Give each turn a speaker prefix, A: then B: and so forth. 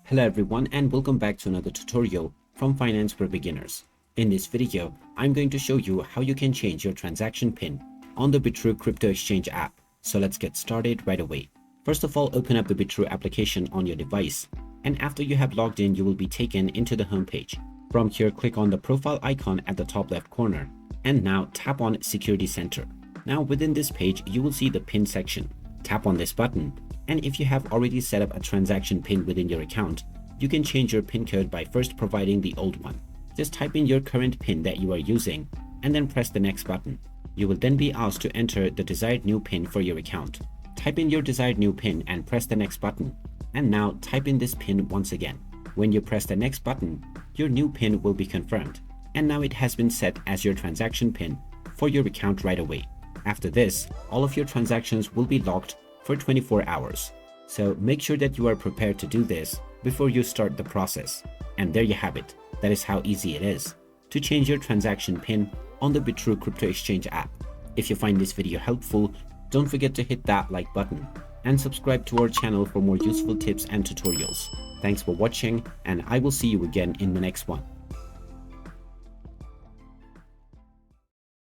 A: Hello everyone and welcome back to another tutorial from Finance for Beginners. In this video, I'm going to show you how you can change your transaction PIN on the Bitrue crypto exchange app. So let's get started right away. First of all, open up the Bitrue application on your device, and after you have logged in, you will be taken into the home page. From here, click on the profile icon at the top left corner and now tap on Security Center. Now within this page, you will see the PIN section. Tap on this button, and if you have already set up a transaction PIN within your account, you can change your PIN code by first providing the old one. Just type in your current PIN that you are using and then press the next button. You will then be asked to enter the desired new PIN for your account. Type in your desired new PIN and press the next button. And now type in this PIN once again. When you press the next button, your new PIN will be confirmed. And now it has been set as your transaction PIN for your account right away. After this, all of your transactions will be locked for 24 hours. So make sure that you are prepared to do this before you start the process. And there you have it. That is how easy it is to change your transaction PIN on the Bitrue crypto exchange app. If you find this video helpful, don't forget to hit that like button and subscribe to our channel for more useful tips and tutorials. Thanks for watching, and I will see you again in the next one.